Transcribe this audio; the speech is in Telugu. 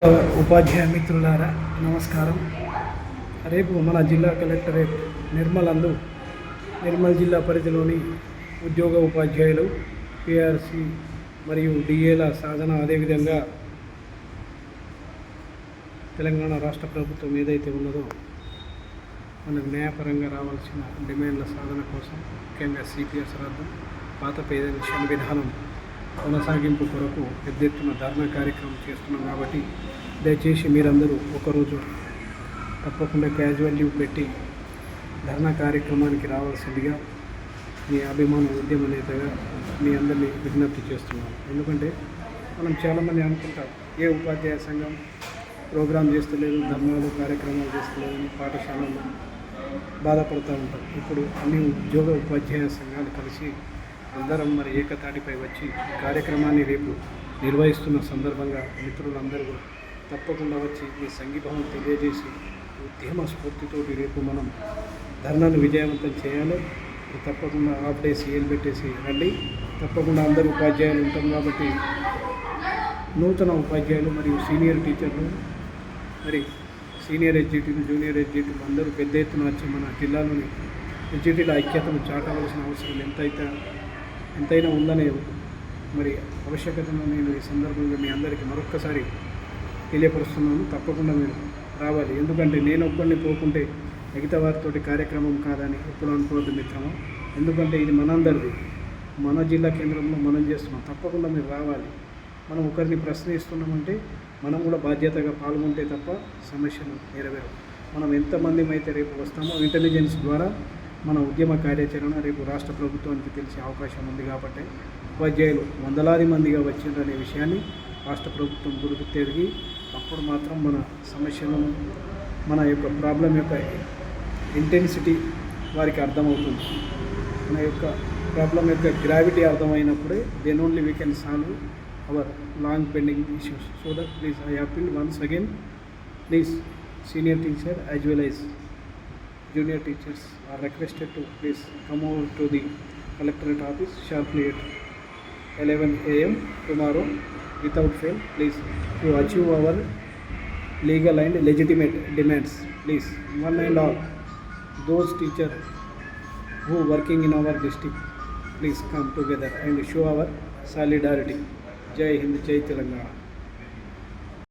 ఉపాధ్యాయ మిత్రులారా నమస్కారం. రేపు మన జిల్లా కలెక్టరేట్ నిర్మల్ జిల్లా పరిధిలోని ఉద్యోగ ఉపాధ్యాయులు పిఆర్సి మరియు డిఏల సాధన, అదేవిధంగా తెలంగాణ రాష్ట్ర ప్రభుత్వం ఏదైతే ఉన్నదో మనకు న్యాయపరంగా రావాల్సిన డిమాండ్ల సాధన కోసం, ముఖ్యంగా సిపిఎస్ రద్దు, పాత పెన్షన్ విధానం కొనసాగింపు కొరకు పెద్ద ఎత్తున ధర్నా కార్యక్రమం చేస్తున్నాం. కాబట్టి దయచేసి మీరందరూ ఒకరోజు తప్పకుండా క్యాజువల్ లీవ్ పెట్టి ధర్నా కార్యక్రమానికి రావాల్సిందిగా మీ అభిమాన ఉద్యమ నేతగా మీ అందరినీ విజ్ఞప్తి చేస్తున్నాను. ఎందుకంటే మనం చాలామంది అనుకుంటాం ఏ ఉపాధ్యాయ సంఘం ప్రోగ్రాం చేస్తలేదు, ధర్నాలు కార్యక్రమాలు చేస్తలేదని పాఠశాలలో బాధపడుతూ ఉంటాం. ఇప్పుడు అన్ని ఉద్యోగ ఉపాధ్యాయ సంఘాలు కలిసి అందరం మరి ఏకతాటిపై వచ్చి కార్యక్రమాన్ని రేపు నిర్వహిస్తున్న సందర్భంగా మిత్రులందరూ తప్పకుండా వచ్చి మీ సంఘీభావం తెలియజేసి ఉద్యమ స్ఫూర్తితోటి రేపు మనం ధర్నాను విజయవంతం చేయాలి. తప్పకుండా హాఫ్ డే సీఎల్ పెట్టేసి రండి. తప్పకుండా అందరూ ఉపాధ్యాయులు ఉంటాం కాబట్టి నూతన ఉపాధ్యాయులు మరియు సీనియర్ టీచర్లు, మరి సీనియర్ ఎగ్జిక్యూటివ్, జూనియర్ ఎగ్జిక్యూటివ్ అందరూ పెద్ద ఎత్తున వచ్చి మన జిల్లాలోని ఎగ్జిక్యూటివ్ల ఐక్యతను చాటవలసిన అవసరం ఎంతైనా ఉందనే మరి ఆవశ్యకతను నేను ఈ సందర్భంగా మీ అందరికీ మరొక్కసారి తెలియపరుస్తున్నాను. తప్పకుండా మీరు రావాలి. ఎందుకంటే నేను ఒక్కడిని పోకుంటే మిగతా వారితోటి కార్యక్రమం కాదని ఎప్పుడు అనుకోవద్దు మిత్రమా. ఎందుకంటే ఇది మనందరిది, మన జిల్లా కేంద్రంలో మనం చేస్తున్నాం. తప్పకుండా మీరు రావాలి. మనం ఒకరిని ప్రశ్నిస్తున్నామంటే మనం కూడా బాధ్యతగా పాల్గొంటే తప్ప సమస్యలు నెరవేరవు. మనం ఎంతమంది అయితే రేపు వస్తామో ఇంటెలిజెన్స్ ద్వారా మన ఉద్యమ కార్యాచరణ రేపు రాష్ట్ర ప్రభుత్వానికి తెలిసే అవకాశం ఉంది. కాబట్టి ఉపాధ్యాయులు వందలాది మందిగా వచ్చిందనే విషయాన్ని రాష్ట్ర ప్రభుత్వం గుర్తెరిగి అప్పుడు మాత్రం మన సమస్యలను, మన యొక్క ప్రాబ్లం యొక్క ఇంటెన్సిటీ వారికి అర్థమవుతుంది. మన యొక్క ప్రాబ్లం యొక్క గ్రావిటీ అర్థమైనప్పుడే then only we can solve our long pending issues. So that please I appeal once again, please senior teacher as well as junior teachers are requested to please come over to the collectorate office sharply at 11 AM tomorrow without fail, please, to achieve our legal and legitimate demands. Please, one and all those teachers who working in our district, please come together and show our solidarity. Jai Hind, Jai Telangana.